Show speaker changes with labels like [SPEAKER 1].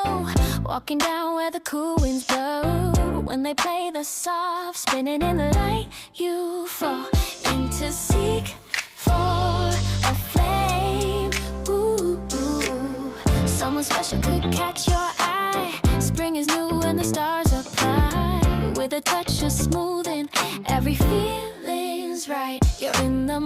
[SPEAKER 1] glow, walking down where the cool winds blow. When they play the soft, spinning in the light, you fall in to seek for a flame. Ooh, ooh. Someone special could catch your eye. Spring is new when the stars apply, with a touch of smoothing, every feeling's right. You're in the